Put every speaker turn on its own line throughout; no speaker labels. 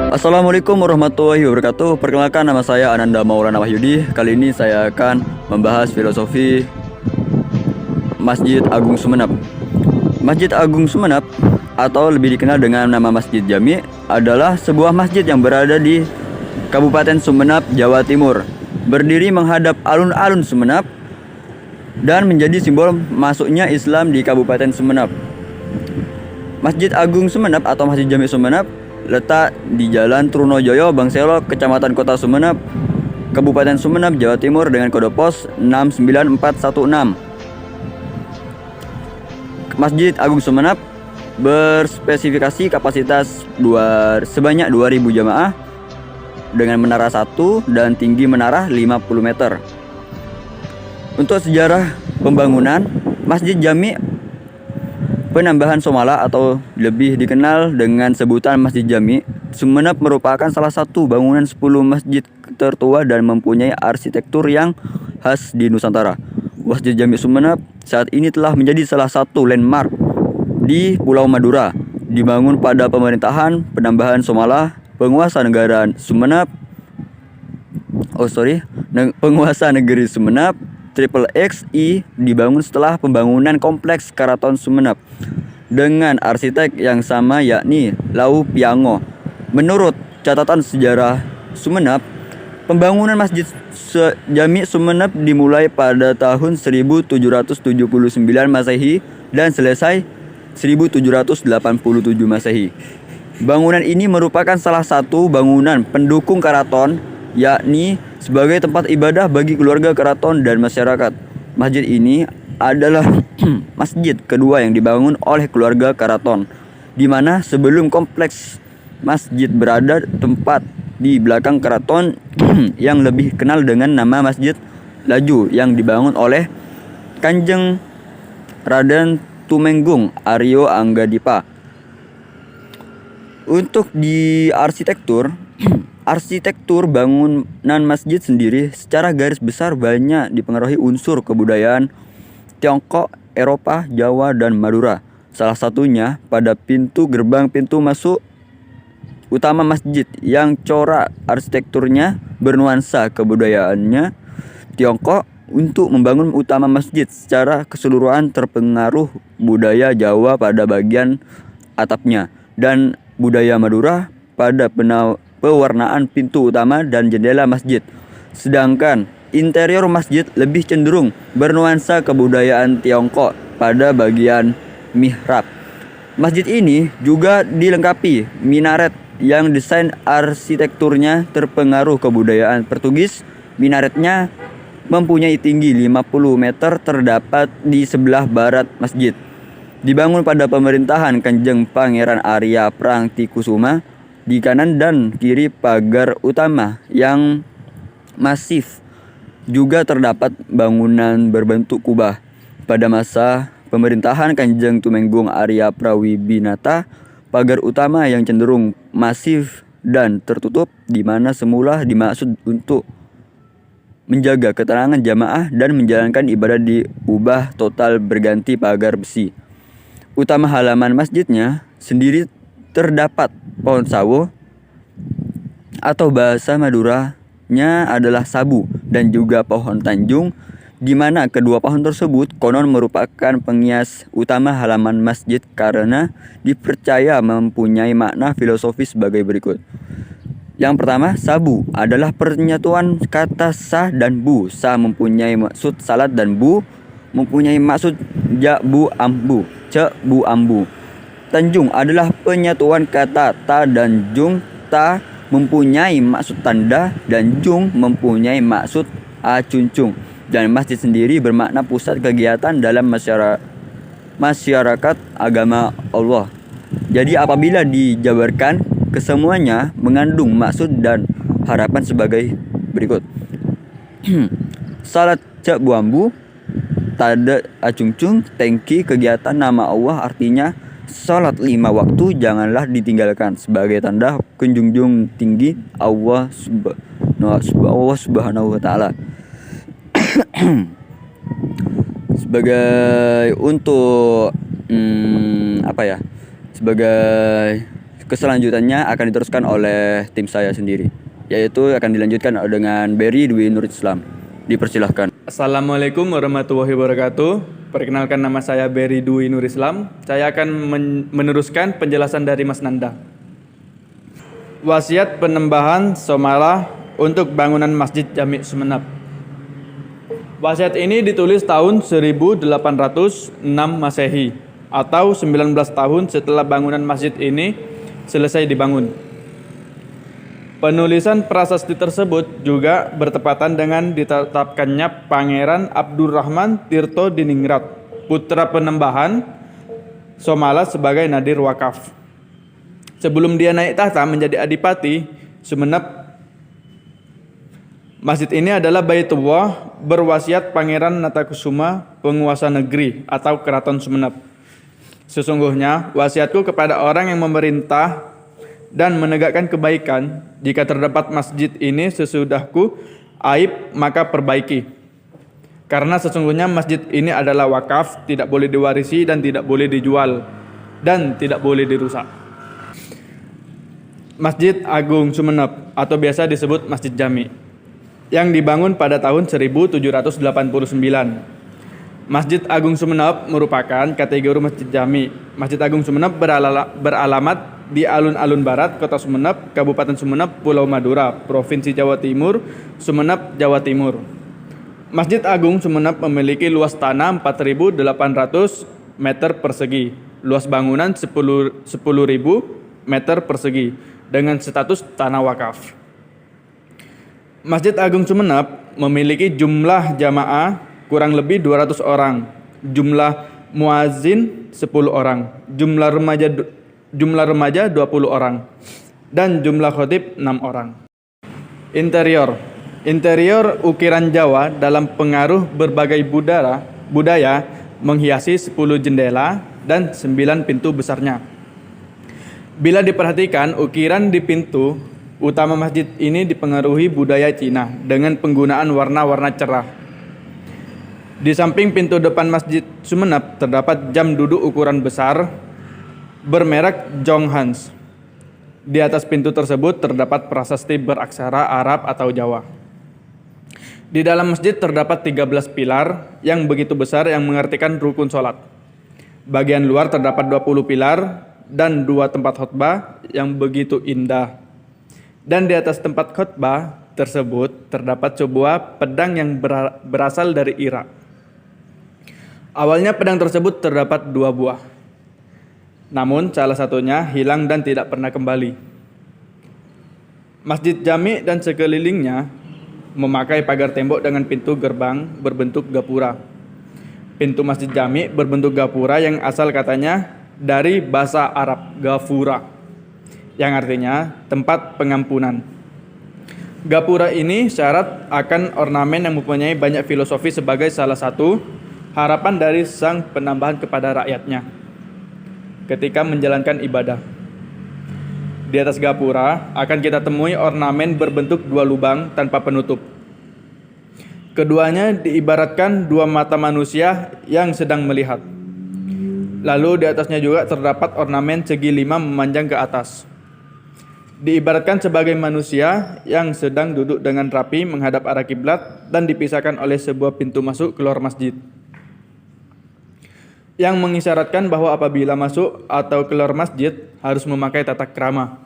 Assalamualaikum warahmatullahi wabarakatuh. Perkenalkan, nama saya Ananda Maulana Wahyudi. Kali ini saya akan membahas filosofi Masjid Agung Sumenep. Masjid Agung Sumenep atau lebih dikenal dengan nama Masjid Jami adalah sebuah masjid yang berada di Kabupaten Sumenep, Jawa Timur. Berdiri menghadap alun-alun Sumenep dan menjadi simbol masuknya Islam di Kabupaten Sumenep. Masjid Agung Sumenep atau Masjid Jami Sumenep letak di Jalan Trunojoyo, Bangselo, Kecamatan Kota Sumenep, Kabupaten Sumenep, Jawa Timur dengan kode pos 69416. Masjid Agung Sumenep berspesifikasi kapasitas sebanyak 2000 jamaah dengan menara 1 dan tinggi menara 50 meter. Untuk sejarah pembangunan Masjid Jami Penambahan Somala atau lebih dikenal dengan sebutan Masjid Jami Sumenep merupakan salah satu bangunan 10 masjid tertua dan mempunyai arsitektur yang khas di Nusantara. Masjid Jami Sumenep saat ini telah menjadi salah satu landmark di Pulau Madura. Dibangun pada pemerintahan Penambahan Somala, penguasa negeri Sumenep Triple XI dibangun setelah pembangunan kompleks Keraton Sumenep dengan arsitek yang sama yakni Lau Piango. Menurut catatan sejarah Sumenep, pembangunan Masjid Jami Sumenep dimulai pada tahun 1779 Masehi dan selesai 1787 Masehi. Bangunan ini merupakan salah satu bangunan pendukung keraton, yakni sebagai tempat ibadah bagi keluarga keraton dan masyarakat. Masjid ini adalah masjid kedua yang dibangun oleh keluarga keraton, di mana sebelum kompleks masjid berada tempat di belakang keraton yang lebih kenal dengan nama Masjid Laju yang dibangun oleh Kanjeng Raden Tumenggung Aryo Anggadipa. Untuk di arsitektur bangunan masjid sendiri secara garis besar banyak dipengaruhi unsur kebudayaan Tiongkok, Eropa, Jawa, dan Madura. Salah satunya pada gerbang pintu masuk utama masjid yang corak arsitekturnya bernuansa kebudayaannya Tiongkok. Untuk membangun utama masjid secara keseluruhan terpengaruh budaya Jawa pada bagian atapnya dan budaya Madura pada pewarnaan pintu utama dan jendela masjid. Sedangkan interior masjid lebih cenderung bernuansa kebudayaan Tiongkok pada bagian mihrab. Masjid ini juga dilengkapi minaret yang desain arsitekturnya terpengaruh kebudayaan Portugis. Minaretnya mempunyai tinggi 50 meter, terdapat di sebelah barat masjid. Dibangun pada pemerintahan Kanjeng Pangeran Arya Prangtikusuma. Di kanan dan kiri pagar utama yang masif juga terdapat bangunan berbentuk kubah. Pada masa pemerintahan Kanjeng Tumenggung Arya Prawibinata, pagar utama yang cenderung masif dan tertutup, di mana semula dimaksud untuk menjaga ketenangan jamaah dan menjalankan ibadah, diubah total berganti pagar besi. Utama halaman masjidnya sendiri terdapat pohon sawo atau bahasa Maduranya adalah sabu dan juga pohon tanjung, di mana kedua pohon tersebut konon merupakan penghias utama halaman masjid karena dipercaya mempunyai makna filosofis sebagai berikut. Yang pertama, sabu adalah penyatuan kata sa dan bu. Sa mempunyai maksud salat dan bu mempunyai maksud ja bu ambu, ce bu ambu. Tanjung adalah penyatuan kata ta dan jung. Ta mempunyai maksud tanda dan jung mempunyai maksud acuncung. Dan masjid sendiri bermakna pusat kegiatan dalam masyarakat agama Allah. Jadi apabila dijabarkan, kesemuanya mengandung maksud dan harapan sebagai berikut. Salat cak buambu, tada acungcung, tengki kegiatan nama Allah, artinya salat 5 waktu janganlah ditinggalkan sebagai tanda kunjungjung tinggi Allah subhanahu wa ta'ala. Sebagai untuk sebagai keselanjutannya akan diteruskan oleh tim saya sendiri, yaitu akan dilanjutkan dengan Berry Dwi Nur Islam. Dipersilahkan.
Assalamualaikum warahmatullahi wabarakatuh. Perkenalkan, nama saya Berry Dwi Nur Islam. Saya akan meneruskan penjelasan dari Mas Nanda. Wasiat penembahan Somalah untuk bangunan Masjid Jami Sumeneb. Wasiat ini ditulis tahun 1806 Masehi atau 19 tahun setelah bangunan masjid ini selesai dibangun. Penulisan prasasti tersebut juga bertepatan dengan ditetapkannya Pangeran Abdurrahman Tirto Diningrat, putra penembahan Somalah sebagai nadir wakaf. Sebelum dia naik tahta menjadi adipati Sumeneb, masjid ini adalah Baitullah berwasiat Pangeran Natakusuma, penguasa negeri atau keraton Sumeneb. Sesungguhnya wasiatku kepada orang yang memerintah dan menegakkan kebaikan, jika terdapat masjid ini sesudahku aib maka perbaiki. Karena sesungguhnya masjid ini adalah wakaf, tidak boleh diwarisi dan tidak boleh dijual dan tidak boleh dirusak. Masjid Agung Sumeneb atau biasa disebut Masjid Jami yang dibangun pada tahun 1789. Masjid Agung Sumeneb merupakan kategori Masjid Jami. Masjid Agung Sumeneb beralamat di alun-alun barat Kota Sumeneb, Kabupaten Sumeneb, Pulau Madura, Provinsi Jawa Timur, Sumeneb, Jawa Timur. Masjid Agung Sumeneb memiliki luas tanah 4.800 meter persegi, luas bangunan 10.000 meter persegi, dengan status tanah wakaf. Masjid Agung Sumeneb memiliki jumlah jamaah kurang lebih 200 orang, jumlah muazin 10 orang, jumlah remaja 20 orang, dan jumlah khatib 6 orang. Interior ukiran Jawa dalam pengaruh berbagai budaya menghiasi 10 jendela dan 9 pintu besarnya. Bila diperhatikan, ukiran di pintu utama masjid ini dipengaruhi budaya Cina dengan penggunaan warna-warna cerah. Di samping pintu depan Masjid Sumeneb terdapat jam duduk ukuran besar bermerek Jonghans. Di atas pintu tersebut terdapat prasasti beraksara Arab atau Jawa. Di dalam masjid terdapat 13 pilar yang begitu besar yang mengartikan rukun sholat. Bagian luar terdapat 20 pilar dan 2 tempat khutbah yang begitu indah. Dan di atas tempat khutbah tersebut terdapat sebuah pedang yang berasal dari Irak. Awalnya pedang tersebut terdapat 2 buah. Namun salah satunya hilang dan tidak pernah kembali. Masjid Jami dan sekelilingnya memakai pagar tembok dengan pintu gerbang berbentuk gapura. Pintu Masjid Jami berbentuk gapura yang asal katanya dari bahasa Arab gafura, yang artinya tempat pengampunan. Gapura ini syarat akan ornamen yang mempunyai banyak filosofi sebagai salah satu harapan dari sang penambahan kepada rakyatnya ketika menjalankan ibadah. Di atas gapura akan kita temui ornamen berbentuk 2 lubang tanpa penutup. Keduanya diibaratkan 2 mata manusia yang sedang melihat. Lalu di atasnya juga terdapat ornamen segi 5 memanjang ke atas. Diibaratkan sebagai manusia yang sedang duduk dengan rapi menghadap arah kiblat dan dipisahkan oleh sebuah pintu masuk keluar masjid, yang mengisyaratkan bahwa apabila masuk atau keluar masjid harus memakai tata krama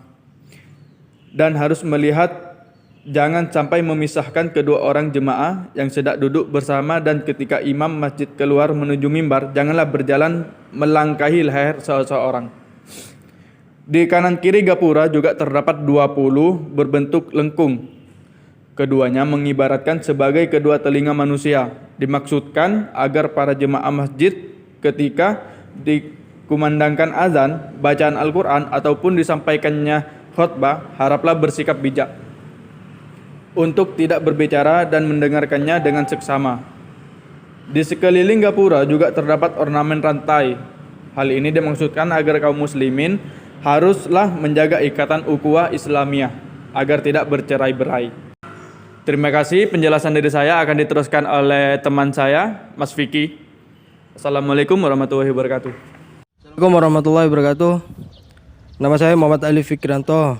dan harus melihat, jangan sampai memisahkan kedua orang jemaah yang sedang duduk bersama, dan ketika imam masjid keluar menuju mimbar janganlah berjalan melangkahi leher seseorang. Di kanan kiri gapura juga terdapat 20 berbentuk lengkung. Keduanya mengibaratkan sebagai kedua telinga manusia. Dimaksudkan agar para jemaah masjid ketika dikumandangkan azan, bacaan Al-Quran ataupun disampaikannya khutbah, haraplah bersikap bijak untuk tidak berbicara dan mendengarkannya dengan seksama. Di sekeliling gapura juga terdapat ornamen rantai. Hal ini dimaksudkan agar kaum muslimin haruslah menjaga ikatan ukhuwah Islamiyah agar tidak bercerai-berai. Terima kasih, penjelasan dari saya akan diteruskan oleh teman saya, Mas Vicky. Assalamualaikum warahmatullahi wabarakatuh.
Assalamualaikum warahmatullahi wabarakatuh. Nama saya Muhammad Ali Fikranto.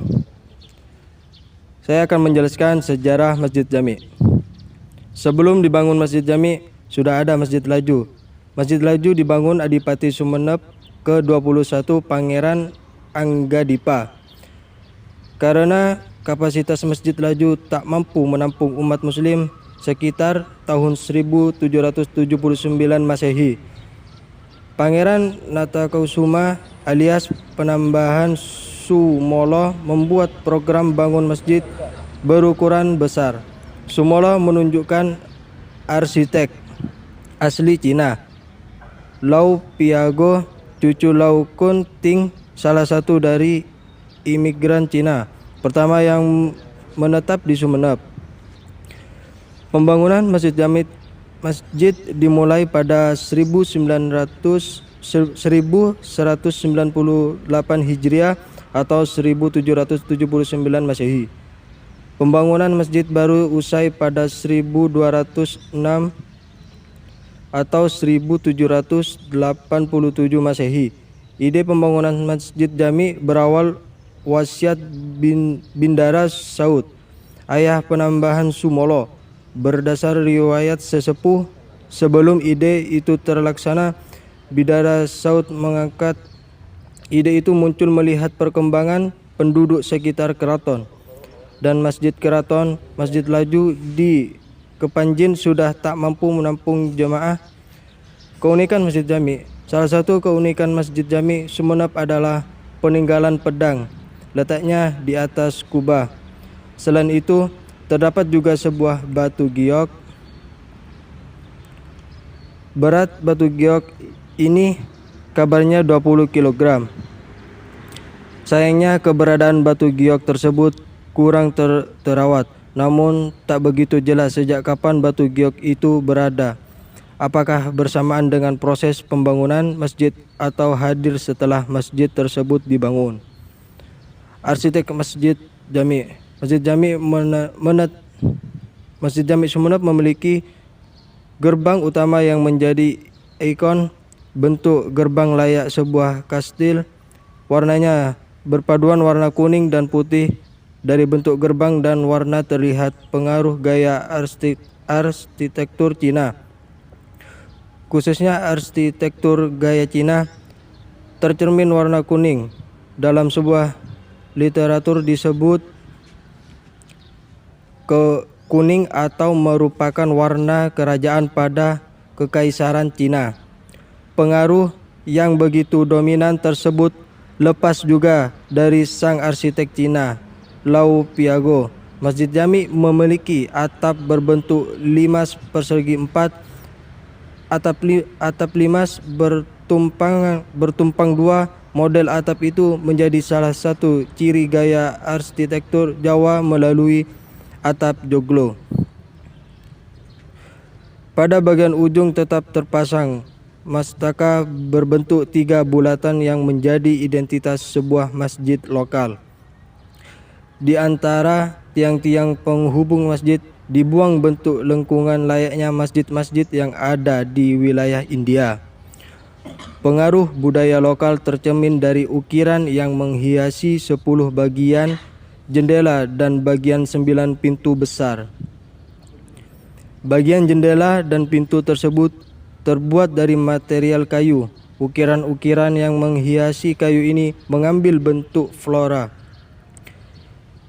Saya akan menjelaskan sejarah Masjid Jami. Sebelum dibangun Masjid Jami, sudah ada Masjid Laju. Masjid Laju dibangun Adipati Sumenep ke-21 Pangeran Anggadipa. Karena kapasitas Masjid Laju tak mampu menampung umat muslim sekitar tahun 1779 Masehi, Pangeran Natakusuma alias Penambahan Sumolo membuat program bangun masjid berukuran besar. Sumolo menunjukkan arsitek asli Cina, Lau Piago, cucu Lau Kun Ting, salah satu dari imigran Cina pertama yang menetap di Sumenep. Pembangunan Masjid dimulai pada 1198 Hijriah atau 1779 Masehi. Pembangunan masjid baru usai pada 1206 atau 1787 Masehi. Ide pembangunan Masjid Jami berawal wasiat Bindara Saud, ayah penambahan Sumolo. Berdasar riwayat sesepuh, sebelum ide itu terlaksana, Bidara Saud mengangkat ide itu muncul melihat perkembangan penduduk sekitar keraton dan masjid keraton. Masjid Laju di Kepanjin sudah tak mampu menampung jemaah. Keunikan Masjid Jami. Salah satu keunikan Masjid Jami Sumenep adalah peninggalan pedang, letaknya di atas kubah. Selain itu, terdapat juga sebuah batu giok. Berat batu giok ini kabarnya 20 kg. Sayangnya keberadaan batu giok tersebut kurang terawat, namun tak begitu jelas sejak kapan batu giok itu berada. Apakah bersamaan dengan proses pembangunan masjid atau hadir setelah masjid tersebut dibangun? Arsitek Masjid Jami. Masjid Jami Sumenep memiliki gerbang utama yang menjadi ikon. Bentuk gerbang layak sebuah kastil. Warnanya berpaduan warna kuning dan putih. Dari bentuk gerbang dan warna terlihat pengaruh gaya arsitektur Cina. Khususnya arsitektur gaya Cina tercermin warna kuning. Dalam sebuah literatur disebut kuning atau merupakan warna kerajaan pada Kekaisaran Cina. Pengaruh yang begitu dominan tersebut lepas juga dari sang arsitek Cina, Lau Piago. Masjid Jami memiliki atap berbentuk limas persegi 4. Atap limas bertumpang dua. Model atap itu menjadi salah satu ciri gaya arsitektur Jawa melalui atap joglo. Pada bagian ujung tetap terpasang mastaka berbentuk 3 bulatan yang menjadi identitas sebuah masjid lokal. Di antara tiang-tiang penghubung masjid dibuang bentuk lengkungan layaknya masjid-masjid yang ada di wilayah India. Pengaruh budaya lokal tercermin dari ukiran yang menghiasi 10 bagian jendela dan bagian 9 pintu besar. Bagian jendela dan pintu tersebut terbuat dari material kayu. Ukiran-ukiran yang menghiasi kayu ini mengambil bentuk flora.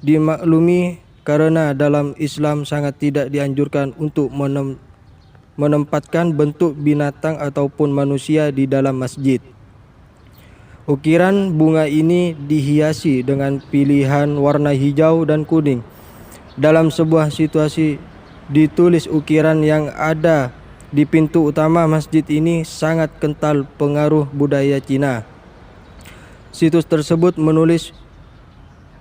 Dimaklumi karena dalam Islam sangat tidak dianjurkan untuk menempatkan bentuk binatang ataupun manusia di dalam masjid. Ukiran bunga ini dihiasi dengan pilihan warna hijau dan kuning. Dalam sebuah situasi ditulis ukiran yang ada di pintu utama masjid ini sangat kental pengaruh budaya Cina. Situs tersebut menulis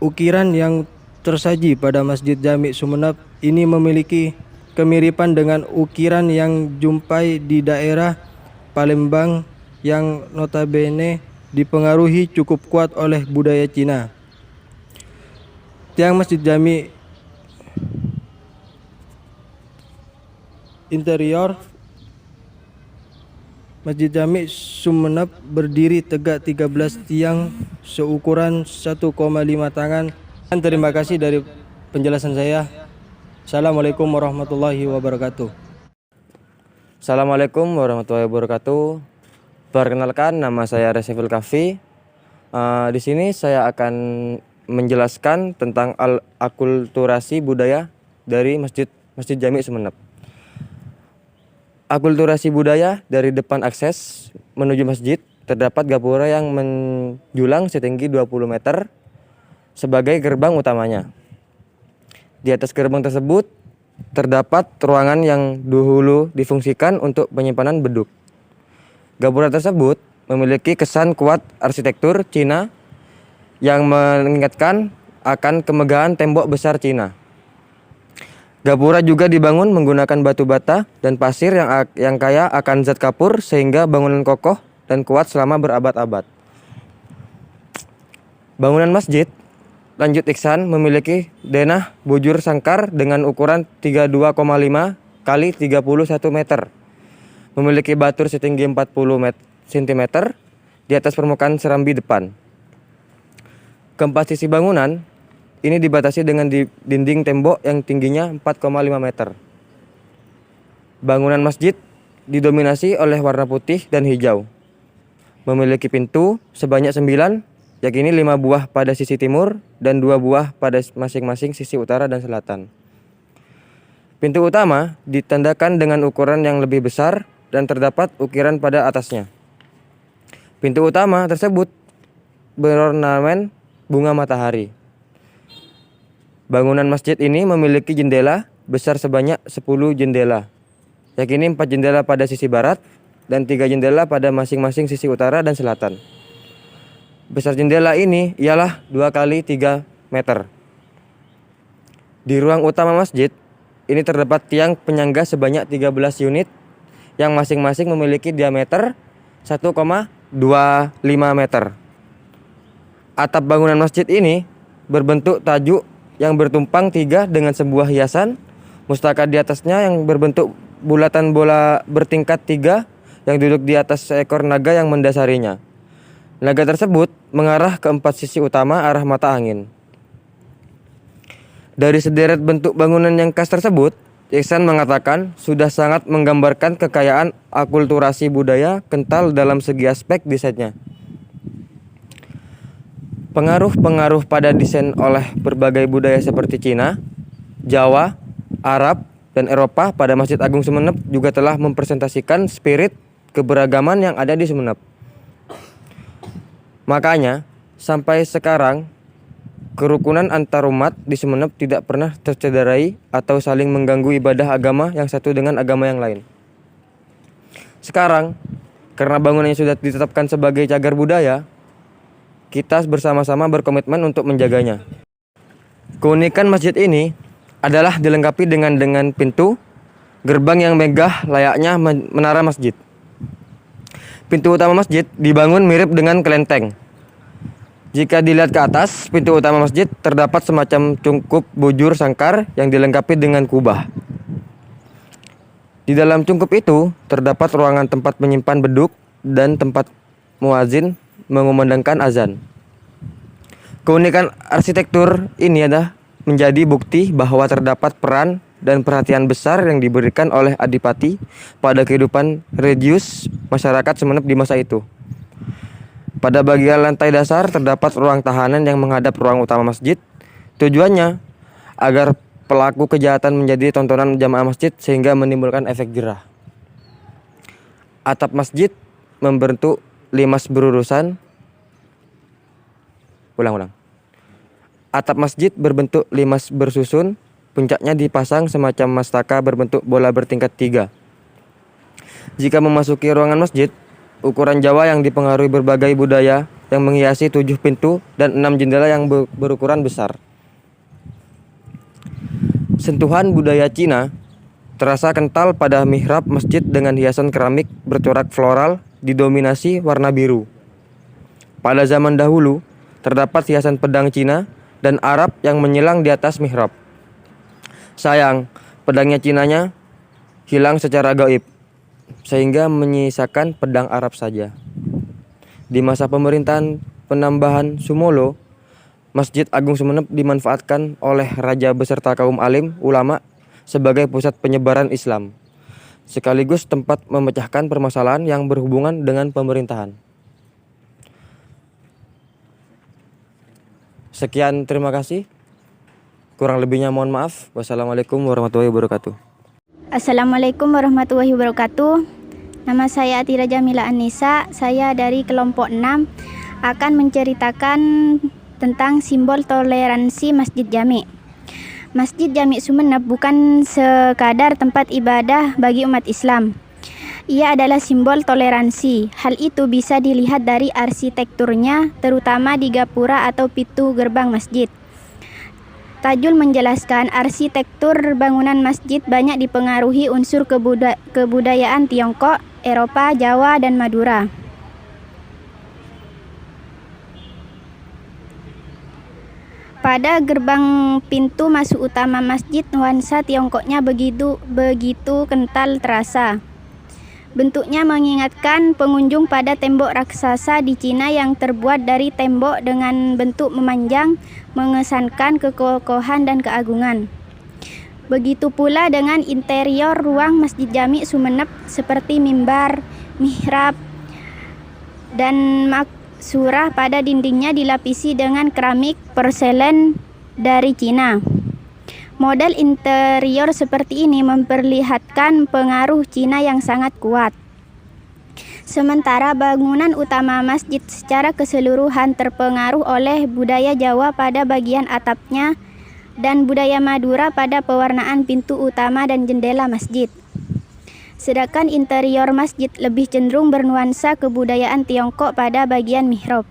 ukiran yang tersaji pada Masjid Jami Sumenep ini memiliki kemiripan dengan ukiran yang jumpai di daerah Palembang yang notabene dipengaruhi cukup kuat oleh budaya Cina. Tiang Masjid Jami interior Masjid Jami Sumeneb berdiri tegak 13 tiang seukuran 1,5 tangan. Dan terima kasih dari penjelasan saya. Assalamualaikum warahmatullahi wabarakatuh.
Assalamualaikum warahmatullahi wabarakatuh. Perkenalkan, nama saya Resiful Kafi. Di sini saya akan menjelaskan tentang akulturasi budaya dari Masjid Jami Sumeneb. Akulturasi budaya dari depan akses menuju masjid terdapat gapura yang menjulang setinggi 20 meter sebagai gerbang utamanya. Di atas gerbang tersebut terdapat ruangan yang dahulu difungsikan untuk penyimpanan beduk. Gapura tersebut memiliki kesan kuat arsitektur Cina yang mengingatkan akan kemegahan tembok besar Cina. Gapura juga dibangun menggunakan batu bata dan pasir yang kaya akan zat kapur sehingga bangunan kokoh dan kuat selama berabad-abad. Bangunan masjid lanjut Iksan memiliki denah bujur sangkar dengan ukuran 32,5 kali 31 meter. Memiliki batur setinggi 40 cm di atas permukaan serambi depan. Keempat sisi bangunan ini dibatasi dengan dinding tembok yang tingginya 4,5 meter. Bangunan masjid didominasi oleh warna putih dan hijau. Memiliki pintu sebanyak 9, yakni 5 buah pada sisi timur dan 2 buah pada masing-masing sisi utara dan selatan. Pintu utama ditandakan dengan ukuran yang lebih besar dan terdapat ukiran pada atasnya. Pintu utama tersebut berornamen bunga matahari. Bangunan masjid ini memiliki jendela besar sebanyak 10 jendela, yakni 4 jendela pada sisi barat dan 3 jendela pada masing-masing sisi utara dan selatan. Besar jendela ini ialah 2 kali 3 meter. Di ruang utama masjid ini terdapat tiang penyangga sebanyak 13 unit yang masing-masing memiliki diameter 1,25 meter. Atap bangunan masjid ini berbentuk tajuk yang bertumpang 3 dengan sebuah hiasan mustaka di atasnya yang berbentuk bulatan bola bertingkat 3 yang duduk di atas seekor naga yang mendasarinya. Naga tersebut mengarah ke 4 sisi utama arah mata angin. Dari sederet bentuk bangunan yang khas tersebut, Iksan mengatakan sudah sangat menggambarkan kekayaan akulturasi budaya kental dalam segi aspek desainnya. Pengaruh-pengaruh pada desain oleh berbagai budaya seperti Cina, Jawa, Arab, dan Eropa pada Masjid Agung Sumeneb juga telah mempresentasikan spirit keberagaman yang ada di Sumeneb. Makanya, sampai sekarang, kerukunan antarumat di Sumeneb tidak pernah tercederai atau saling mengganggu ibadah agama yang satu dengan agama yang lain. Sekarang, karena bangunannya sudah ditetapkan sebagai cagar budaya, kita bersama-sama berkomitmen untuk menjaganya. Keunikan masjid ini adalah dilengkapi dengan pintu, gerbang yang megah layaknya menara masjid. Pintu utama masjid dibangun mirip dengan kelenteng. Jika dilihat ke atas, pintu utama masjid terdapat semacam cungkup bujur sangkar yang dilengkapi dengan kubah. Di dalam cungkup itu terdapat ruangan tempat menyimpan beduk dan tempat muazin mengumandangkan azan. Keunikan arsitektur ini adalah menjadi bukti bahwa terdapat peran dan perhatian besar yang diberikan oleh Adipati pada kehidupan religius masyarakat Sumeneb di masa itu. Pada bagian lantai dasar terdapat ruang tahanan yang menghadap ruang utama masjid. Tujuannya agar pelaku kejahatan menjadi tontonan jamaah masjid sehingga menimbulkan efek jerah. Atap masjid membentuk limas berurusan. Atap masjid berbentuk limas bersusun, puncaknya dipasang semacam mastaka berbentuk bola bertingkat 3. Jika memasuki ruangan masjid, ukuran Jawa yang dipengaruhi berbagai budaya yang menghiasi 7 pintu dan 6 jendela yang berukuran besar. Sentuhan budaya Cina terasa kental pada mihrab masjid dengan hiasan keramik bercorak floral didominasi warna biru. Pada zaman dahulu, terdapat hiasan pedang Cina dan Arab yang menyilang di atas mihrab. Sayang, pedangnya Cinanya hilang secara gaib. sehingga menyisakan pedang Arab saja. Di masa pemerintahan penambahan Sumolo, Masjid Agung Sumeneb dimanfaatkan oleh raja beserta kaum alim ulama sebagai pusat penyebaran Islam, sekaligus tempat memecahkan permasalahan yang berhubungan dengan pemerintahan. Sekian, terima kasih. Kurang lebihnya mohon maaf. Wassalamualaikum warahmatullahi wabarakatuh.
Assalamualaikum warahmatullahi wabarakatuh. Nama saya Atira Jamila Anissa. Saya dari kelompok 6 akan menceritakan tentang simbol toleransi Masjid Jami. Masjid Jami Sumeneb bukan sekadar tempat ibadah bagi umat Islam. Ia adalah simbol toleransi. Hal itu bisa dilihat dari arsitekturnya, terutama di gapura atau pintu gerbang masjid. Tajul menjelaskan arsitektur bangunan masjid banyak dipengaruhi unsur kebudayaan Tiongkok, Eropa, Jawa, dan Madura. Pada gerbang pintu masuk utama masjid, nuansa Tiongkoknya begitu kental terasa. Bentuknya mengingatkan pengunjung pada tembok raksasa di Cina yang terbuat dari tembok dengan bentuk memanjang, mengesankan kekokohan dan keagungan. Begitu pula dengan interior ruang Masjid Jami Sumeneb seperti mimbar, mihrab, dan surah pada dindingnya dilapisi dengan keramik porselen dari Cina. Model interior seperti ini memperlihatkan pengaruh Cina yang sangat kuat. Sementara bangunan utama masjid secara keseluruhan terpengaruh oleh budaya Jawa pada bagian atapnya dan budaya Madura pada pewarnaan pintu utama dan jendela masjid. Sedangkan interior masjid lebih cenderung bernuansa kebudayaan Tiongkok pada bagian mihrab.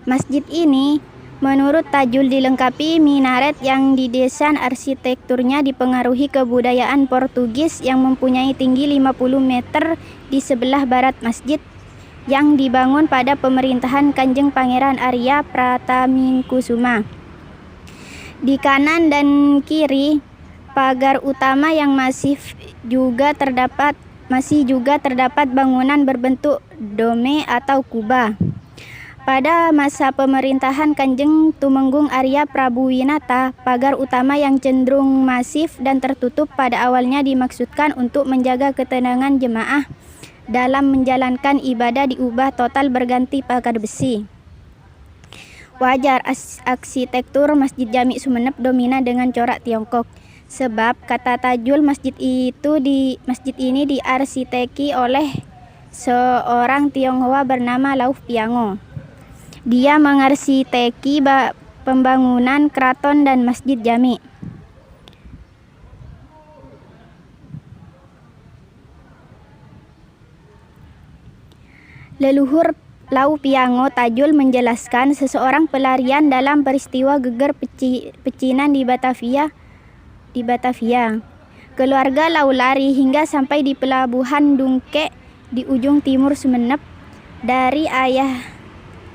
Masjid ini menurut Tajul dilengkapi minaret yang didesain arsitekturnya dipengaruhi kebudayaan Portugis yang mempunyai tinggi 50 meter di sebelah barat masjid yang dibangun pada pemerintahan Kanjeng Pangeran Arya Pratamingkusuma. Di kanan dan kiri pagar utama yang masih juga terdapat bangunan berbentuk dome atau kubah. Pada masa pemerintahan Kanjeng Tumenggung Arya Prabuwinata, pagar utama yang cenderung masif dan tertutup pada awalnya dimaksudkan untuk menjaga ketenangan jemaah dalam menjalankan ibadah diubah total berganti pagar besi. Wajar arsitektur Masjid Jami Sumeneb dominan dengan corak Tiongkok. Sebab kata Tajul masjid ini diarsiteki oleh seorang Tionghoa bernama Lau Piango. Dia mengarsiteki pembangunan keraton dan Masjid Jami. Leluhur Lau Piango Tajul menjelaskan seseorang pelarian dalam peristiwa geger pecinan di Batavia. Keluarga Lau lari hingga sampai di pelabuhan Dungke di ujung timur Sumeneb. Dari ayah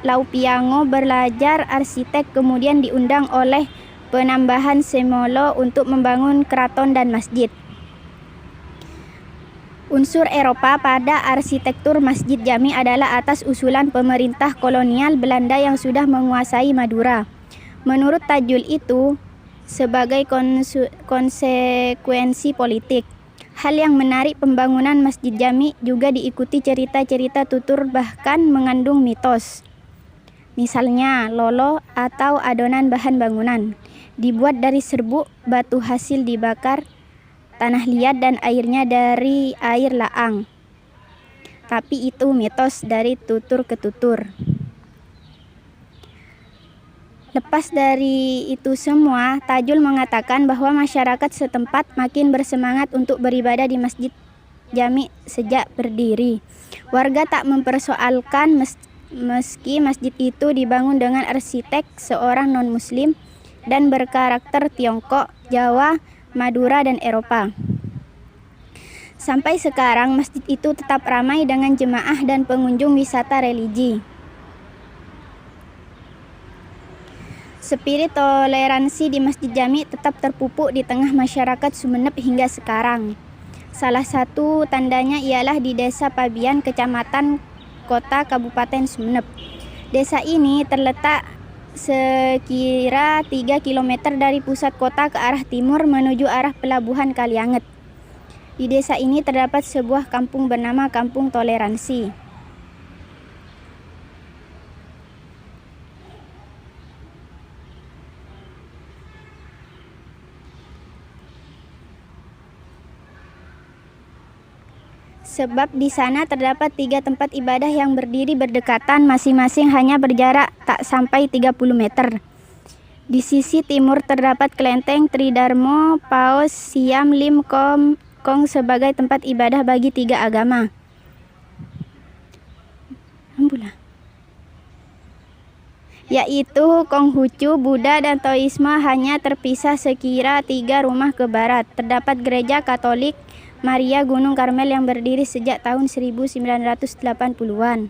Lau Piango belajar arsitek, kemudian diundang oleh penambahan Sumolo untuk membangun keraton dan masjid. Unsur Eropa pada arsitektur Masjid Jami adalah atas usulan pemerintah kolonial Belanda yang sudah menguasai Madura. Menurut Tajul itu sebagai konsekuensi politik. Hal yang menarik pembangunan Masjid Jami juga diikuti cerita-cerita tutur bahkan mengandung mitos. Misalnya lolo atau adonan bahan bangunan dibuat dari serbuk, batu hasil dibakar, tanah liat dan airnya dari air laang. Tapi itu mitos dari tutur ke tutur. Lepas dari itu semua, Tajul mengatakan bahwa masyarakat setempat makin bersemangat untuk beribadah di Masjid Jami sejak berdiri. Warga tak mempersoalkan meski masjid itu dibangun dengan arsitek seorang non-muslim dan berkarakter Tiongkok, Jawa, Madura, dan Eropa. Sampai sekarang masjid itu tetap ramai dengan jemaah dan pengunjung wisata religi. Spirit toleransi di Masjid Jami tetap terpupuk di tengah masyarakat Sumeneb hingga sekarang. Salah satu tandanya ialah di Desa Pabian, Kecamatan Kota Kabupaten Sumeneb. Desa ini terletak sekira 3 km dari pusat kota ke arah timur menuju arah pelabuhan Kalianget. Di desa ini terdapat sebuah kampung bernama Kampung Toleransi. Sebab di sana terdapat 3 tempat ibadah yang berdiri berdekatan, masing-masing hanya berjarak tak sampai 30 meter. Di sisi timur terdapat kelenteng Tridharma, Paus, Siam, Lim, Kong sebagai tempat ibadah bagi 3 agama. Yaitu Konghucu, Buddha, dan Taoisme. Hanya terpisah sekira 3 rumah ke barat. Terdapat gereja Katolik Maria Gunung Karmel yang berdiri sejak tahun 1980-an.